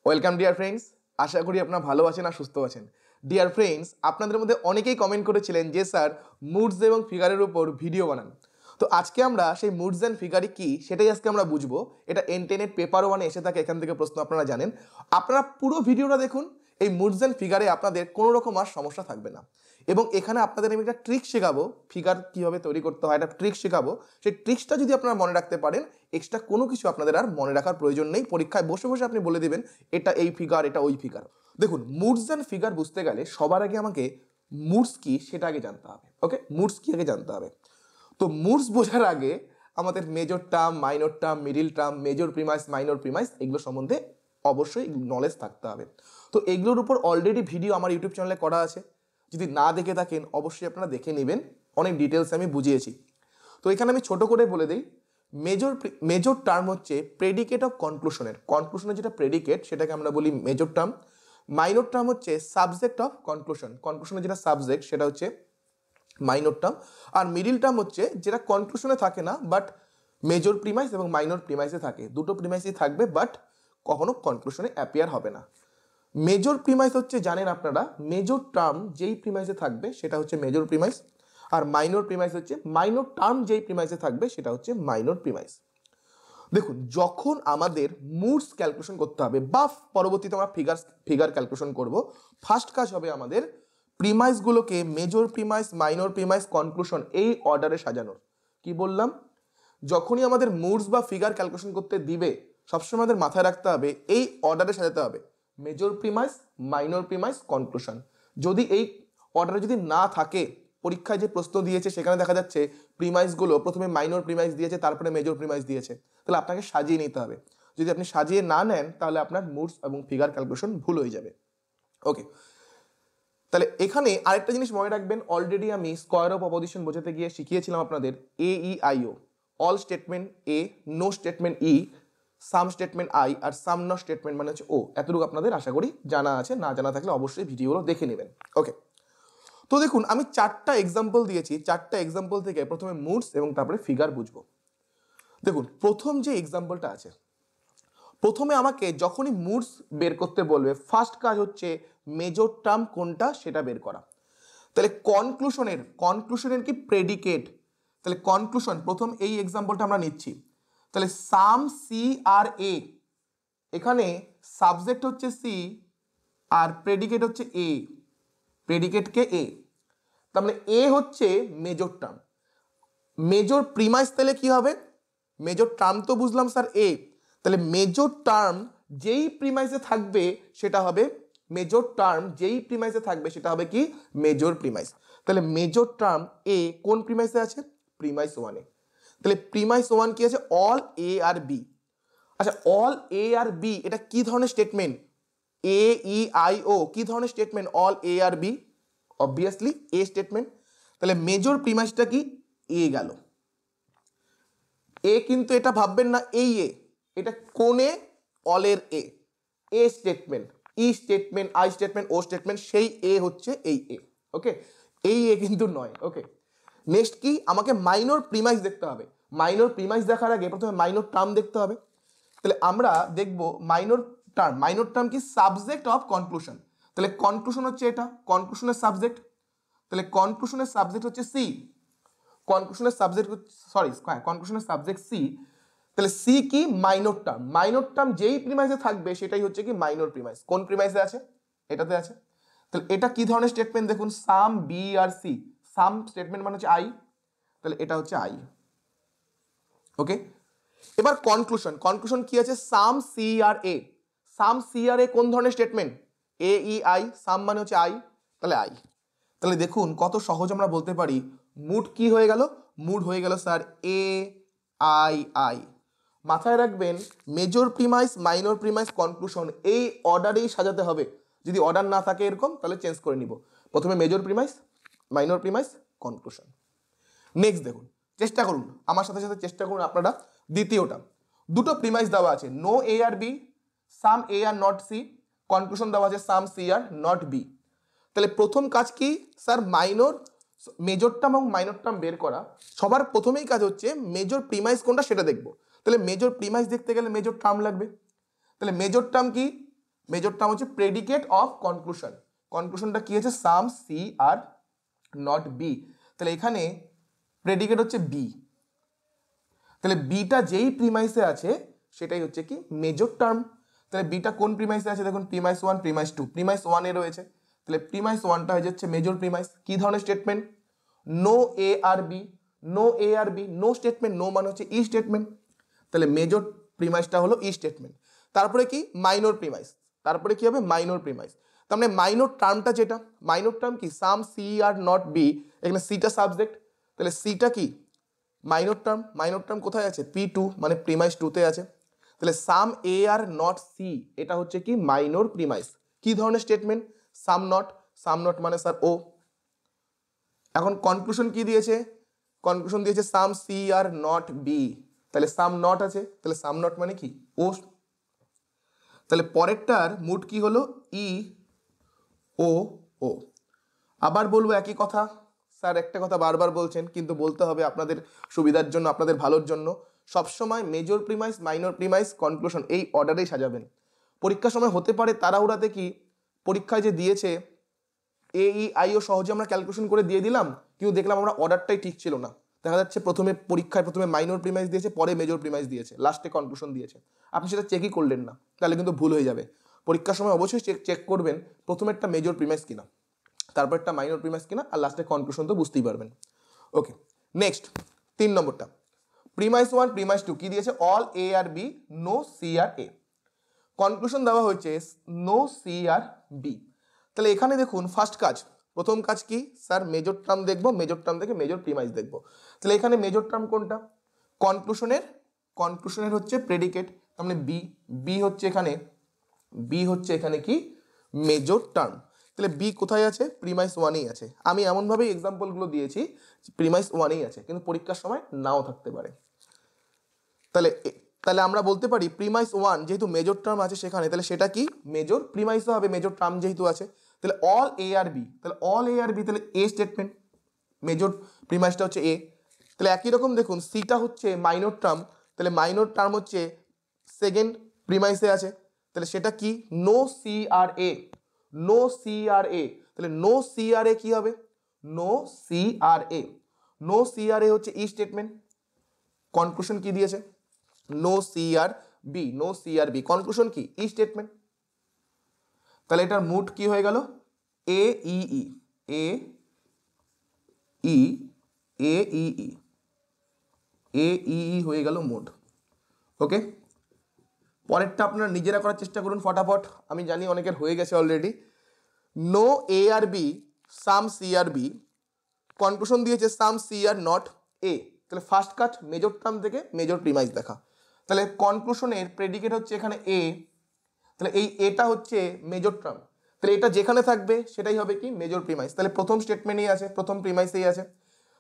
Welcome dear friends, আশা করি আপনারা ভালো আছেন আর সুস্থ আছেন। ডিয়ার ফ্রেন্ডস, আপনাদের মধ্যে অনেকেই কমেন্ট করেছিলেন যে স্যার মুডস এবং ফিগারের উপর ভিডিও বানান। তো আজকে আমরা সেই মুডস অ্যান্ড ফিগারই কি সেটাই আজকে আমরা বুঝবো। এটা এনটেনের পেপার ওয়ানে এসে থাকে, এখান থেকে প্রশ্ন আপনারা জানেন। আপনারা পুরো ভিডিওটা দেখুন, এই মুডস অ্যান্ড ফিগারে আপনাদের কোনো রকম আর সমস্যা থাকবে না। এবং এখানে আপনাদের আমি একটা ট্রিক শেখাবো, ফিগার কীভাবে তৈরি করতে হয় একটা ট্রিক শেখাবো। সেই ট্রিক্সটা যদি আপনারা মনে রাখতে পারেন, এক্সট্রা কোনো কিছু আপনাদের আর মনে রাখার প্রয়োজন নেই। পরীক্ষায় বসে বসে আপনি বলে দেবেন এটা এই ফিগার, এটা ওই ফিগার। দেখুন, মুডস অ্যান্ড ফিগার বুঝতে গেলে সবার আগে আমাকে মুডস কি সেটা আগে জানতে হবে। ওকে, মুডস কি আগে জানতে হবে। তো মুডস বোঝার আগে আমাদের major term, minor term, middle term, major premise, minor premise, এগুলো সম্বন্ধে অবশ্যই নলেজ থাকতে হবে। তো এগুলোর উপর অলরেডি ভিডিও আমার ইউটিউব চ্যানেলে করা আছে, যদি না দেখে থাকেন অবশ্যই আপনারা দেখে নেবেন, অনেক ডিটেলস আমি বুঝিয়েছি। তো এখানে আমি ছোট করে বলে দিই, মেজর টার্ম হচ্ছে প্রেডিকেট অফ কনক্লুশনের যেটা প্রেডিকেট সেটাকে আমরা বলি মেজর টার্ম। মাইনর টার্ম হচ্ছে সাবজেক্ট অফ কনক্লুশনের যেটা সাবজেক্ট সেটা হচ্ছে মাইনর টার্ম। আর মিডিল টার্ম হচ্ছে যেটা কনক্লুশনে থাকে না বাট মেজর প্রিমাইস এবং মাইনর প্রিমাইসে থাকে, দুটো প্রিমাইসই থাকবে বাট কখনো কনক্লুশনে অ্যাপিয়ার হবে না। মেজর প্রিমাইস হচ্ছে জানেন আপনারা, মেজর টার্ম যেই প্রিমাইসে থাকবে সেটা হচ্ছে মেজর প্রিমাইস। আর মাইনর প্রিমাইস হচ্ছে মাইনর টার্ম যেই প্রিমাইসে থাকবে সেটা হচ্ছে মাইনর প্রিমাইস। দেখুন, যখন আমাদের মুডস ক্যালকুলেশন করতে হবে বা পরবর্তীতে আমরা ফিগার ক্যালকুলেশন করব, ফার্স্ট কাজ হবে আমাদের প্রিমাইসগুলোকে major premise, minor premise, conclusion এই অর্ডারে সাজানোর। কি বললাম? যখনই আমাদের মুডস বা ফিগার ক্যালকুলেশন করতে দিবে সবসময় আমাদের মাথায় রাখতে হবে এই অর্ডারে সাজাতে হবে, major premise, minor premise, conclusion. যদি এই অর্ডারে যদি না থাকে, পরীক্ষায় যে প্রশ্ন দিয়েছে সেখানে দেখা যাচ্ছে প্রিমাইসগুলো প্রথমে মাইনর প্রিমাইস দিয়েছে তারপরে মেজর প্রিমাইস দিয়েছে, তাহলে আপনাকে সাজিয়ে নিতে হবে। যদি আপনি সাজিয়ে না নেন তাহলে আপনার মুডস এবং ফিগার ক্যালকুলেশন ভুল হয়ে যাবে। ওকে, তাহলে এখানে আরেকটা জিনিস মনে রাখবেন, অলরেডি আমি স্কয়ার অফ অপোজিশন বোঝাতে গিয়ে শিখিয়েছিলাম আপনাদের AEIO, all statement A, no statement E, some statement I, আর সাম নট স্টেটমেন্ট মানে হচ্ছে ও। এতটুকু আপনাদের আশা করি জানা আছে, না জানা থাকলে অবশ্যই ভিডিওগুলো দেখে নেবেন। ওকে, তো দেখুন আমি 4টা এক্সাম্পল দিয়েছি, 4টা এক্সাম্পল থেকে প্রথমে মুডস এবং তারপরে ফিগার বুঝবো। দেখুন, প্রথম যে এক্সাম্পলটা আছে, প্রথমে আমাকে যখনই মুডস বের করতে বলবে ফার্স্ট কাজ হচ্ছে মেজর টার্ম কোনটা সেটা বের করা। তাহলে কনক্লুশনের কি প্রেডিকেট, তাহলে কনক্লুশন প্রথম এই এক্সাম্পলটা আমরা নিচ্ছি। তাহলে সাম সি আর এ, এখানে সাবজেক্ট হচ্ছে সি আর প্রেডিকেট হচ্ছে এ, প্রেডিকেটকে এ, তার মানে এ হচ্ছে মেজর টার্ম। মেজর প্রিমাইস তাহলে কি হবে? মেজর টার্ম তো বুঝলাম স্যার এ, তাহলে মেজর টার্ম যেই প্রিমাইসে থাকবে সেটা হবে মেজর টার্ম যেই প্রিমাইসে থাকবে সেটা হবে কি মেজর প্রিমাইস। তাহলে মেজর টার্ম এ কোন প্রিমাইসে আছে? প্রিমাইস ওয়ানে। তাহলে প্রিমাইস ওয়ান কি আছে? All A are B. আচ্ছা, অল এ আর বি এটা কি ধরনের স্টেটমেন্ট? AEIO কি ধরনের statement? All A are B, obviously A statement. তাহলে মেজর প্রিমাইসটা কি? এ গেল। এ কিন্তু এটা ভাববেন না এই এ, এটা কোনে? অলের A, A statement, E statement, I statement, O statement, সেই এ হচ্ছে এই এ। ওকে, এই এ কিন্তু নয়। ওকে, নেক্সট কি? আমাকে মাইনর প্রিমাইস দেখতে হবে। মাইনর প্রিমাইস দেখার আগে প্রথমে মাইনর টার্ম দেখতে হবে। তাহলে আমরা দেখব মাইনর টার্ম কি? Subject of conclusion. তাহলে কনক্লুশন হচ্ছে এটা, কনক্লুশনের সাবজেক্ট। তাহলে কনক্লুশনের সাবজেক্ট হচ্ছে সি, কনক্লুশনের সাবজেক্ট সি। তাহলে সি কি? মাইনর টার্ম যেই প্রিমাইসে থাকবে সেটাই হচ্ছে কি মাইনর প্রিমাইস। কোন প্রিমাইসে আছে? এটাতে আছে। তাহলে এটা কি ধরনের স্টেটমেন্ট? দেখুন, some B are C, some statement মানে হচ্ছে আই, তাহলে এটা হচ্ছে আই। ওকে, এবার কনক্লুশন কি আছে? Some C are A, some C are এ কোন ধরনের স্টেটমেন্ট? AEI, সাম মানে হচ্ছে আই, তাহলে আই। তাহলে দেখুন কত সহজ আমরা বলতে পারি মুড কি হয়ে গেল? মুড হয়ে গেল স্যার AII। মাথায় রাখবেন major premise, minor premise, conclusion এই অর্ডারেই সাজাতে হবে। যদি অর্ডার না থাকে এরকম তাহলে চেঞ্জ করে নিব। প্রথমে major premise, minor premise, conclusion. Next দেখুন, চেষ্টা করুন আমার সাথে সাথে চেষ্টা করুন আপনারা। দ্বিতীয়টা, দুটো প্রিমাইস দেওয়া আছে, no A are B, some A are not C, conclusion দেওয়া আছে some C are not B. তাহলে প্রথম কাজ কি স্যার? মেজর টার্ম এবং মাইনর টার্ম বের করা। সবার প্রথমেই কাজ হচ্ছে মেজর প্রিমাইস কোনটা সেটা দেখবো। তাহলে মেজর প্রিমাইস দেখতে গেলে মেজর টার্ম লাগবে। তাহলে মেজর টার্ম কি? মেজর টার্ম হচ্ছে প্রেডিকেট অফ কনক্লুশন। কনক্লুশনটা কি আছে, some C are not B. তাহলে এখানে প্রেডিকেট হচ্ছে বি, তাহলে বিটা যেই প্রিমাইসে আছে সেটাই হচ্ছে কি মেজর টার্ম। তাহলে বিটা কোন প্রিমাইসে আছে, দেখুন প্রিমাইস 1 প্রিমাইস 2, প্রিমাইস 1 এ রয়েছে, তাহলে প্রিমাইস 1টা হয়ে যাচ্ছে মেজর প্রিমাইস। কি ধরনের statement, no A are B, no A are B, no statement, no মানে হচ্ছে ই স্টেটমেন্ট, তাহলে মেজর প্রিমাইসটা হলো ই স্টেটমেন্ট। তারপরে কি মাইনর প্রিমাইস, তারপরে কি হবে মাইনর প্রিমাইস। তার মানে মাইনর টার্মটা যেটা, মাইনর টার্ম কি সাম সি আর নট বি, এখানে সিটা সাবজেক্ট, তাহলে সিটা কি মাইনর টার্ম। মাইনর টার্ম কোথায় আছে, P2 মানে প্রিমাইস 2 তে আছে। তাহলে সাম এ আর নট সি এটা হচ্ছে কি মাইনর প্রিমাইস। কি ধরনের statement, some not, some not মানে স্যার ও। এখন কনক্লুশন কি দিয়েছে, কনক্লুশন দিয়েছে some C are not B, তাহলে সাম নট আছে, তাহলে সাম নট মানে কি ও। তাহলে পরেরটার মুড কি হলো, ই ও ও। আবার বলবো একই কথা, স্যার একটা কথা বারবার বলছেন কিন্তু বলতে হবে আপনাদের সুবিধার জন্য, আপনাদের ভালোর জন্য। সবসময় major premise, minor premise, conclusion এই অর্ডারেই সাজাবেন। পরীক্ষার সময় হতে পারে তাড়াহুড়াতে কি পরীক্ষায় যে দিয়েছে AEIO সহজে আমরা ক্যালকুলেশন করে দিয়ে দিলাম, কিন্তু দেখলাম আমরা অর্ডারটাই ঠিক ছিল না। দেখা যাচ্ছে প্রথমে পরীক্ষায় প্রথমে মাইনর প্রিমাইস দিয়েছে, পরে মেজর প্রিমাইস দিয়েছে, লাস্টে কনক্লুশন দিয়েছে, আপনি সেটা চেকই করলেন না, তাহলে কিন্তু ভুল হয়ে যাবে। পরীক্ষার সময় অবশ্যই চেক করবেন প্রথমেরটা মেজর প্রিমাইস কিনা, তারপরটা মাইনর প্রিমাইস কিনা, আর লাস্টে কনক্লুশন তো বুঝতেই পারবেন। ওকে, নেক্সট 3 নম্বরটা প্রিমাইস 1 প্রিমাইস 2 কি দিয়েছে, all A are B no C are A. Conclusion দেওয়া হয়েছে নো সি আর বি। তাহলে এখানে দেখুন ফার্স্ট কাজ, প্রথম কাজ কি স্যার মেজর টার্ম দেখবো, মেজর টার্ম থেকে মেজর প্রিমাইস দেখবো। তাহলে এখানে মেজর টার্ম কোনটা, কনক্লুশনের হচ্ছে প্রেডিকেট, তার মানে বি, বি হচ্ছে এখানে কি মেজর টার্ম। তাহলে বি কোথায় আছে, প্রিমাইস 1এই আছে। আমি এমনভাবেই এক্সাম্পলগুলো দিয়েছি প্রিমাইস 1এই আছে, কিন্তু পরীক্ষার সময় নাও থাকতে পারে। তাহলে আমরা বলতে পারি প্রিমাইস 1 যেহেতু মেজর টার্ম আছে সেখানে, তাহলে সেটা কি মেজর প্রিমাইসও হবে, মেজর টার্ম যেহেতু আছে। তাহলে অল এ আর বি, তাহলে অল এ আর বি, তাহলে এ স্টেটমেন্ট, মেজর প্রিমাইসটা হচ্ছে এ। তাহলে একই রকম দেখুন সিটা হচ্ছে মাইনর টার্ম, তাহলে মাইনর টার্ম হচ্ছে সেকেন্ড প্রিমাইসে আছে, তাহলে সেটা কি no C are A, no C are এ। তাহলে নো সি আর এ কি হবে, no C are A, no C are এ হচ্ছে ই স্টেটমেন্ট। কনক্লুশন কি দিয়েছে, no C are B, no C are B, conclusion কি ই স্টেটমেন্ট। তাহলে এটার মুড কি হয়ে গেল, এ ই ই, এ ই এ ই ই, এ ই ই হয়ে গেল মুড। ওকে, পরেরটা আপনারা নিজেরা করার চেষ্টা করুন ফটাফট, আমি জানি অনেকের হয়ে গেছে already. No A are B some C are B, conclusion দিয়েছে some C are not A. তাহলে ফার্স্ট কাজ মেজর টার্ম থেকে মেজর প্রিমাইস দেখা। তাহলে কনক্লুশনের প্রেডিকেট হচ্ছে এখানে এ, তাহলে এই এটা হচ্ছে মেজর টার্ম, তাহলে এটা যেখানে থাকবে সেটাই হবে কি মেজর প্রিমাইস। তাহলে প্রথম স্টেটমেন্টই আছে, প্রথম প্রিমাইসেই আছে,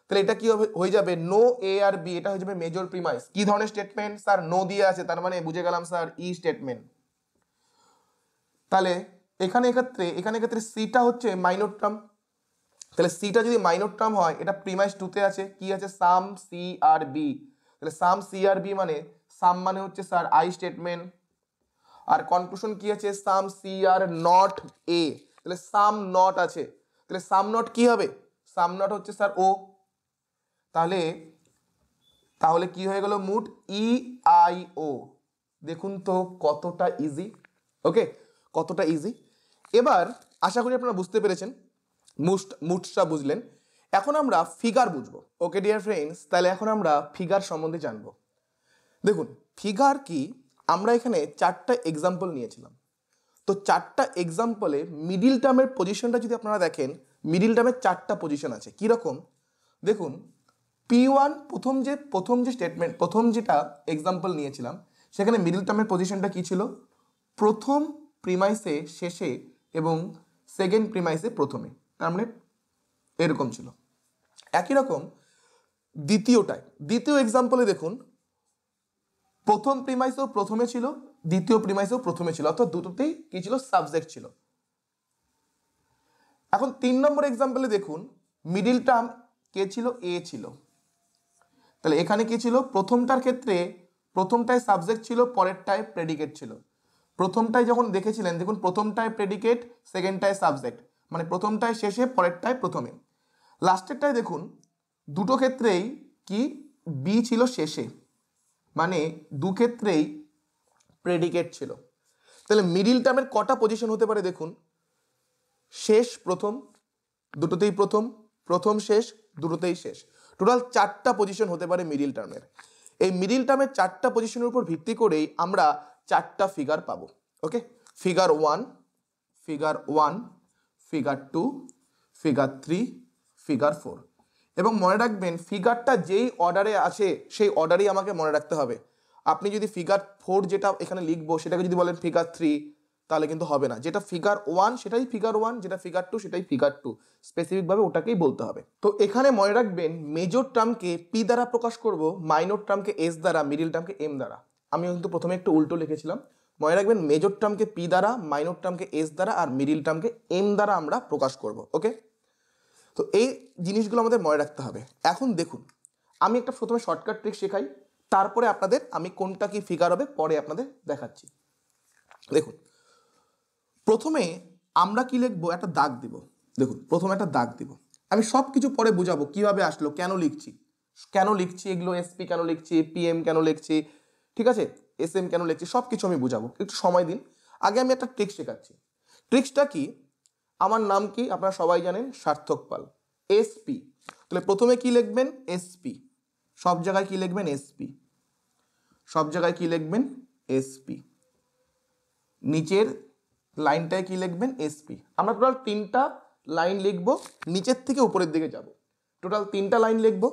তাহলে এটা কি হবে হয়ে যাবে নো এ আর বি, এটা হয়ে যাবে মেজর প্রিমাইস। কি ধরনের স্টেটমেন্ট, স্যার নো দিয়ে আছে, তার মানে বুঝে গেলাম স্যার ই স্টেটমেন্ট। তাহলে এখানে ক্ষেত্রে সিটা হচ্ছে মাইনর টার্ম, তাহলে সিটা যদি মাইনর টার্ম হয়, এটা প্রিমাইস 2 তে আছে, কি আছে সাম সি আর বি। তাহলে সাম সি আর বি মানে সাম মানে হচ্ছে স্যার আই স্টেটমেন্ট, আর কনক্লুশন কি আছে some C are not A, তাহলে সাম নট আছে, তাহলে সাম নট কি হবে, সাম নট হচ্ছে স্যার ও। তাহলে কি হয়ে গেল মুড ই আই ও। দেখুন তো কতটা ইজি, ওকে কতটা ইজি। এবার আশা করি আপনারা বুঝতে পেরেছেন, মুডসটা বুঝলেন। এখন আমরা ফিগার বুঝবো। ওকে ডিয়ার ফ্রেন্ডস, তাহলে এখন আমরা ফিগার সম্বন্ধে জানবো। দেখুন ফিগার কি, আমরা এখানে 4টা এক্সাম্পল নিয়েছিলাম, তো 4টা এক্সাম্পলে মিডিল টার্মের পজিশনটা যদি আপনারা দেখেন, মিডিল টার্মের 4টা পজিশন আছে। কীরকম দেখুন, P1 প্রথম যে স্টেটমেন্ট, প্রথম যেটা এক্সাম্পল নিয়েছিলাম সেখানে মিডিল টার্মের পজিশনটা কি ছিল, প্রথম প্রিমাইসে শেষে এবং সেকেন্ড প্রিমাইসে প্রথমে, তার মানে এরকম ছিল। একই রকম দ্বিতীয় এক্সাম্পলে দেখুন, প্রথম প্রিমাইসেও প্রথমে ছিল, দ্বিতীয় প্রিমাইসেও প্রথমে ছিল, অর্থাৎ দুটোতেই কি ছিল সাবজেক্ট ছিল। এখন 3 নম্বর এক্সাম্পলে দেখুন, মিডিল টার্ম কে ছিল, এ ছিল। তাহলে এখানে কি ছিল, প্রথমটার ক্ষেত্রে প্রথমটায় সাবজেক্ট ছিল, পরেরটায় প্রেডিকেট ছিল। প্রথমটায় যখন দেখেছিলেন, দেখুন প্রথমটায় প্রেডিকেট, সেকেন্ডটায় সাবজেক্ট, মানে প্রথমটায় শেষে, পরেরটায় প্রথমে। লাস্টেরটায় দেখুন দুটো ক্ষেত্রেই কি বি ছিল শেষে, মানে দু ক্ষেত্রেই প্রেডিকেট ছিল। তাহলে মিডিল টার্মের কটা পজিশন হতে পারে দেখুন, শেষ প্রথম, দুটোতেই প্রথম, প্রথম শেষ, দুটোতেই শেষ, টোটাল 4টা পজিশন হতে পারে মিডিল টার্মের। এই মিডিল টার্মের 4টা পজিশনের উপর ভিত্তি করেই আমরা 4টা ফিগার পাবো। Okay, figure 1, figure 1, figure 2, figure 3, figure 4। এবং মনে রাখবেন ফিগারটা যেই অর্ডারে আছে সেই অর্ডারেই আমাকে মনে রাখতে হবে। আপনি যদি ফিগার 4 যেটা এখানে লিখবো সেটাকে যদি বলেন ফিগার 3, তাহলে কিন্তু হবে না। যেটা ফিগার 1 সেটাই ফিগার 1, যেটা ফিগার 2 সেটাই ফিগার 2, স্পেসিফিকভাবে ওটাকেই বলতে হবে। তো এখানে মনে রাখবেন মেজর টার্মকে পি দ্বারা প্রকাশ করব, মাইনর টার্মকে এস দ্বারা, মিডিল টার্মকে এম দ্বারা। আমি কিন্তু প্রথমে একটু উল্টো লিখেছিলাম। মনে রাখবেন মেজর টার্মকে পি দ্বারা, মাইনর টার্মকে এস দ্বারা, আর মিডিল টার্মকে এম দ্বারা আমরা প্রকাশ করব। ওকে, তো এই জিনিসগুলো আমাদের মনে রাখতে হবে। এখন দেখুন আমি একটা প্রথমে শর্টকাট ট্রিক শেখাই, তারপরে আপনাদের আমি কোনটা কি ফিগার হবে পরে আপনাদের দেখাচ্ছি। দেখুন প্রথমে আমরা কি লিখবো, একটা দাগ দিব। দেখুন প্রথমে একটা দাগ দিব, আমি সব কিছু পরে বুঝাবো কিভাবে আসলো, কেন লিখছি এগুলো, এসপি কেন লিখছি, পিএম কেন লিখছি, ঠিক আছে, এসএম কেন লিখছি, সব কিছু আমি বুঝাবো, একটু সময় দিন। আগে আমি একটা ট্রিক শেখাচ্ছি। ট্রিক্সটা কি, আমার নাম কি আপনারা সবাই জানেন, সার্থক পাল, এসপি। তাহলে প্রথমে কি লিখবেন, এসপি, সব জায়গায় কি লিখবেন, এসপি, সব জায়গায় কি লিখবেন, এসপি, নিচের লাইনটায় কি লিখবেন, এসপি। আমরা টোটাল 3টা লাইন লিখবো, নিচের থেকে উপরের দিকে যাব, টোটাল 3টা লাইন লিখবো,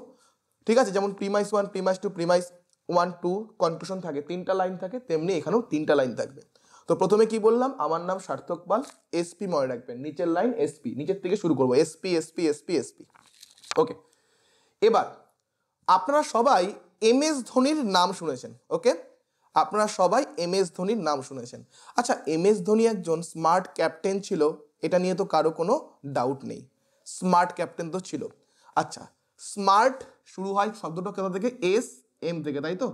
ঠিক আছে। যেমন প্রিমাইস 1, প্রিমাইস 2, প্রিমাইস 1, 2 কনক্লুশন থাকে, 3টা লাইন থাকে, তেমনি এখানেও 3টা লাইন থাকবে। তো প্রথমে কি বললাম, আমার নাম সার্থক পাল, এসপি মনে রাখবেন, নিচের লাইন এসপি, নিচের থেকে শুরু করবো, এসপি এসপি এসপি এসপি। ওকে, এবার আপনারা সবাই এম এস ধোনির নাম শুনেছেন। ওকে, আপনারা সবাই এম এস ধোনির নাম শুনেছেন। আচ্ছা, এম এস ধোনি একজন স্মার্ট ক্যাপ্টেন ছিল, এটা নিয়ে তো কারো কোনো ডাউট নেই, স্মার্ট ক্যাপ্টেন তো ছিল। আচ্ছা, স্মার্ট শুরু হয় শব্দটা কোথা থেকে, এস এম থেকে, তাই তো,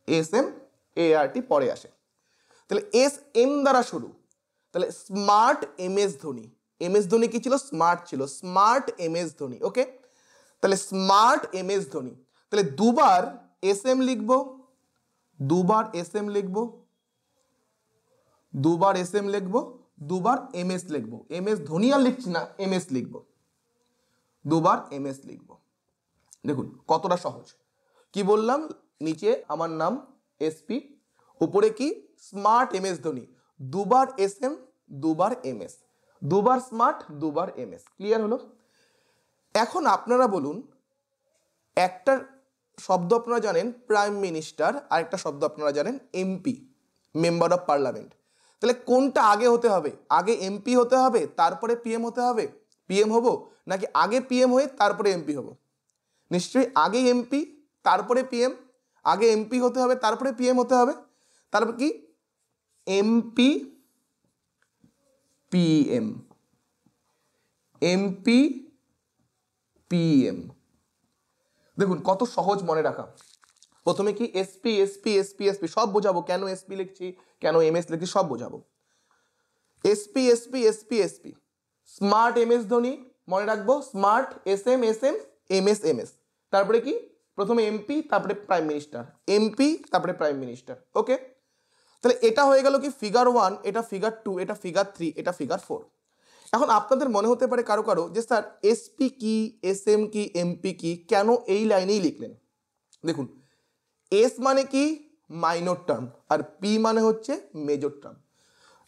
এস এম এ আর টি পরে আসে, তাহলে এস এম দ্বারা শুরু, তাহলে smart M S Dhoni. M S Dhoni কি ছিল, স্মার্ট ছিল, smart M S Dhoni. Okay, তাহলে স্মার্ট এম এস ধোনি, তাহলে দুবার এস এম লিখবো, দুবার এস এম লিখবো, দুবার এস এম লিখবো, দুবার এম এস লিখবো, এম এস ধোনি আর লিখছি না, এম এস লিখবো, দুবার এম এস লিখবো। দেখুন কতটা সহজ। কি বললাম, নিচে আমার নাম এসপি, উপরে কি স্মার্ট এম এস ধোনি, দুবার এস এম, দুবার এম এস, দুবার স্মার্ট, দুবার এম এস। ক্লিয়ার হলো? এখন আপনারা বলুন, একটা শব্দ আপনারা জানেন প্রাইম মিনিস্টার, আর একটা শব্দ আপনারা জানেন এমপি, মেম্বার অফ পার্লামেন্ট। তাহলে কোনটা আগে হতে হবে, আগে এমপি হতে হবে তারপরে পিএম হতে হবে, পিএম হব, নাকি আগে পিএম হয়ে তারপরে এমপি হব? নিশ্চয়ই আগে এমপি তারপরে পিএম, আগে এমপি হতে হবে তারপরে পিএম হতে হবে। তারপর কি এমপি পিএম, এমপি পিএম। দেখুন কত সহজ মনে রাখা। প্রথমে কি এসপি এসপি এসপি এসপি, সব বোঝাবো, কেন এসপি লিখছি, কেন এমএস লিখছি, সব বোঝাবো। SP SP SP SP, smart M S Dhoni মনে রাখবো, smart S M M S M S, তারপরে কি প্রথমে এমপি তারপরে প্রাইম মিনিস্টার, এমপি তারপরে প্রাইম মিনিস্টার। ওকে, তাহলে এটা হয়ে গেল কি ফিগার 1, এটা ফিগার 2, এটা ফিগার 3, এটা ফিগার 4। এখন আপনাদের মনে হতে পারে কারো কারো যে স্যার এসপি কি, এস এম কি, এমপি কি, কেন এই লাইনেই লিখলেন? দেখুন এস মানে কি মাইনর টার্ম, আর পি মানে হচ্ছে মেজর টার্ম।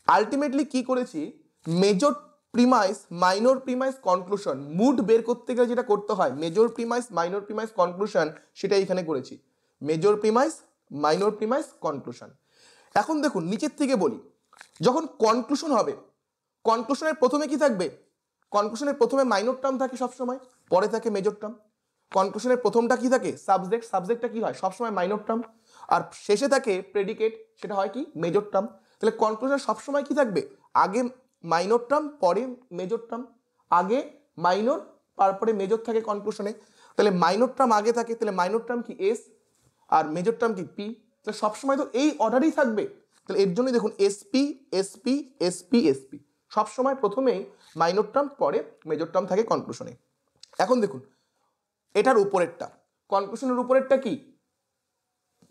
আলটিমেটলি কি করেছি, major premise, minor premise, conclusion, mood বের করতে গেলে যেটা করতে হয়, major premise, minor premise, conclusion, সেটা এখানে করেছি, major premise, minor premise, conclusion. এখন দেখুন নিচের থেকে বলি, যখন কনক্লুশন হবে, কনক্লুশনের প্রথমে কি থাকবে, কনক্লুশনের প্রথমে মাইনর টার্ম থাকে সবসময়, পরে থাকে মেজর টার্ম। কনক্লুশনের প্রথমটা কি থাকে, সাবজেক্ট, সাবজেক্টটা কি হয় সবসময় মাইনর টার্ম, আর শেষে থাকে প্রেডিকেট, সেটা হয় কি মেজর টার্ম। তাহলে কনক্লুশন সবসময় কি থাকবে, আগে মাইনর টার্ম পরে মেজর টার্ম, আগে মাইনর তারপরে মেজর থাকে কনক্লুশনে। তাহলে মাইনর টার্ম আগে থাকে, তাহলে মাইনর টার্ম কি এস, আর মেজর টার্ম কি পি। তাহলে সবসময় তো এই অর্ডারই থাকবে, তাহলে এর জন্যই দেখুন এসপি এসপি এসপি এসপি সবসময় প্রথমেই মাইনর টার্ম, পরে মেজর টার্ম থাকে কনক্লুশনে। এখন দেখুন এটার উপরেরটা, কনক্লুশনের উপরেরটা কি?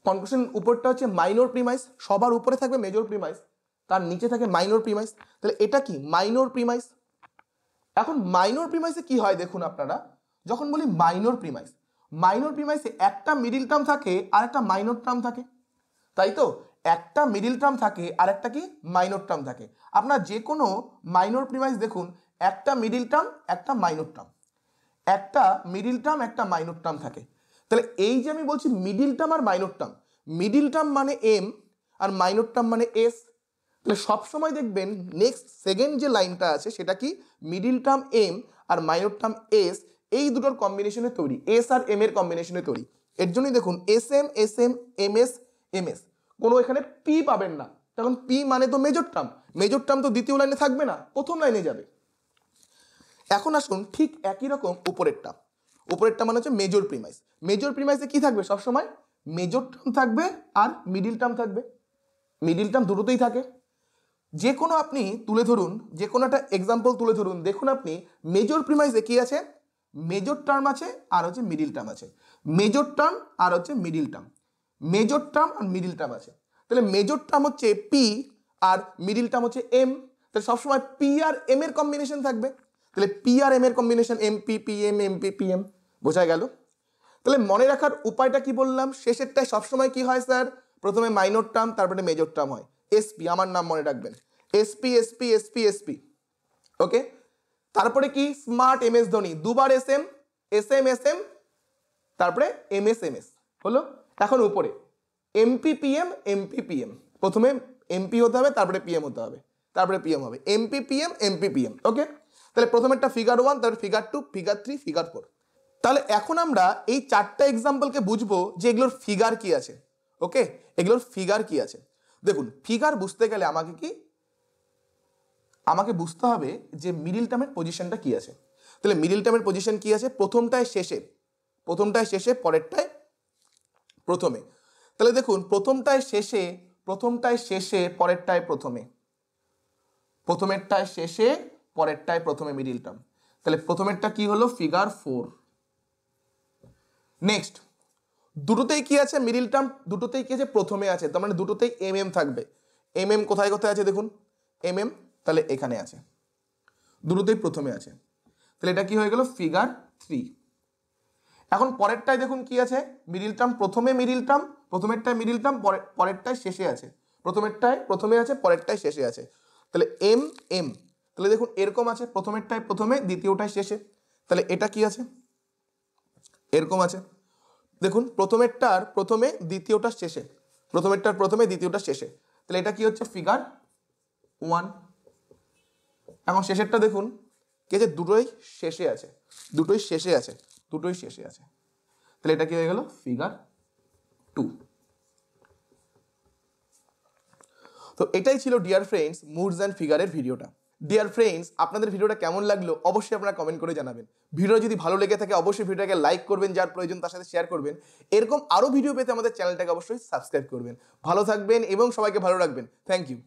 কনক্লুশন উপরটা হচ্ছে মাইনর প্রিমাইস, সবার উপরে থাকবে মেজর প্রিমাইস, তার নিচে থাকে মাইনর প্রিমাইস। তাহলে এটা কি? Minor premise. এখন মাইনর প্রিমাইসে কি হয় দেখুন আপনারা, যখন বলি মাইনর প্রিমাইস, মাইনর প্রিমাইসে একটা মিডিল টার্ম থাকে আর একটা মাইনর টার্ম থাকে, তাই তো? একটা মিডিল টার্ম থাকে আর একটা কি? মাইনর টার্ম থাকে। আপনার যে কোনো মাইনর প্রিমাইস দেখুন, একটা মিডিল টার্ম একটা মাইনর টার্ম, একটা মিডিল টার্ম একটা মাইনর টার্ম থাকে। তাহলে এই যে আমি বলছি মিডিল টার্ম আর মাইনর টার্ম, মিডিল টার্ম মানে এম আর মাইনর টার্ম মানে এস। তাহলে সবসময় দেখবেন নেক্সট সেকেন্ড যে লাইনটা আছে সেটা কি? Middle term M R minor term S, এই দুটোর কম্বিনেশনে তৈরি, এস আর এম এর কম্বিনেশনে তৈরি। এর জন্যই দেখুন S M M S M S, কোনো এখানে পি পাবেন না, তখন পি মানে তো মেজর টার্ম, মেজর টার্ম তো দ্বিতীয় লাইনে থাকবে না, প্রথম লাইনে যাবে। এখন আসুন ঠিক একই রকম উপরেরটা, উপরেরটা মানে হচ্ছে মেজর প্রিমাইস। মেজর প্রিমাইসে কি থাকবে? সবসময় মেজর টার্ম থাকবে আর মিডিল টার্ম থাকবে, মিডিল টার্ম দুটোতেই থাকে। যে কোনো আপনি তুলে ধরুন, যে কোনো একটা এক্সাম্পল তুলে ধরুন, দেখুন আপনি মেজর প্রিমাইসে কি আছে? মেজর টার্ম আছে আর হচ্ছে মিডিল টার্ম আছে, মেজর টার্ম আর হচ্ছে মিডিল টার্ম, মেজর টার্ম আর মিডিল টার্ম আছে। তাহলে মেজর টার্ম হচ্ছে পি আর মিডিল টার্ম হচ্ছে এম, তাহলে সবসময় পি আর এম এর কম্বিনেশন থাকবে। তাহলে পি আর এম এর combination MP P M MP P M, বোঝা গেল? তাহলে মনে রাখার উপায়টা কি বললাম? শেষেরটায় সবসময় কি হয় স্যার? প্রথমে মাইনর টার্ম তারপরে মেজর টার্ম হয়। এসপি, আমার নাম মনে রাখবেন, SP SP SP SP, okay. তারপরে কি? স্মার্ট এম এস ধোনি, দুবার S M S M S M, তারপরে এম এস এম এস হলো। এখন উপরে এমপি পিএম এমপি পিএম, প্রথমে এমপি হতে হবে তারপরে পিএম হতে হবে, তারপরে পিএম হবে, MP PM MP PM, okay. তাহলে প্রথমেরটা ফিগার 1, তারপরে ফিগার 2, ফিগার 3, ফিগার 4। তাহলে এখন আমরা এই চারটা এক্সাম্পলকে বুঝবো যে এগুলোর ফিগার কি আছে, ওকে, এগুলোর ফিগার কি আছে। দেখুন ফিগার বুঝতে গেলে আমাকে কি, আমাকে বুঝতে হবে যে মিডিল টার্মের পজিশনটা কি আছে। তাহলে মিডিল টার্মের পজিশন কি আছে? প্রথমটায় শেষে, প্রথমটায় শেষে, পরেরটায় প্রথমে। তাহলে দেখুন প্রথমটায় শেষে, প্রথমটায় শেষে, পরেরটায় প্রথমে, প্রথমেরটায় শেষে, পরেরটায় প্রথমে মিডিল টার্ম। তাহলে প্রথমেরটা কি হলো? ফিগার 4। নেক্সট দুটোতেই কি আছে? মিডিল টার্ম দুটোতেই কি আছে? প্রথমে আছে, তার মানে দুটোতেই এম এম থাকবে। এম এম কোথায় কোথায় আছে দেখুন, এম এম তাহলে এখানে আছে, দুটোতেই প্রথমে আছে। তাহলে এটা কি হয়ে গেল? ফিগার 3। এখন পরেরটায় দেখুন কি আছে? মিডিল টার্ম, প্রথমে মিডিল টার্ম, প্রথমেরটায় মিডিল টার্ম, পরেরটায় শেষে আছে, প্রথমেরটায় প্রথমে আছে, পরেরটায় শেষে আছে। তাহলে এম এম, তাহলে দেখুন এরকম আছে, প্রথমেরটায় প্রথমে, দ্বিতীয়টায় শেষে। তাহলে এটা কি আছে? এরকম আছে। দেখুন প্রথমেরটার প্রথমে, দ্বিতীয়টা শেষে, প্রথমেরটার প্রথমে, দ্বিতীয়টা শেষে। তাহলে এটা কি হচ্ছে? ফিগার 1। এখন শেষেরটা দেখুন কি আছে? দুটোই শেষে আছে, দুটোই শেষে আছে, দুটোই শেষে আছে। তাহলে এটা কি হয়ে গেল? ফিগার 2। তো এটাই ছিল ডিয়ার ফ্রেন্ডস মুডস অ্যান্ড ফিগারের ভিডিওটা। ডিয়ার ফ্রেন্ডস, আপনাদের ভিডিওটা কেমন লাগলো অবশ্যই আপনারা কমেন্ট করে জানাবেন। ভিডিও যদি ভালো লেগে থাকে অবশ্যই ভিডিওটাকে লাইক করবেন, যার প্রয়োজন তার সাথে শেয়ার করবেন। এরকম আরও ভিডিও পেতে আমাদের চ্যানেলটাকে অবশ্যই সাবস্ক্রাইব করবেন। ভালো থাকবেন এবং সবাইকে ভালো রাখবেন। Thank you.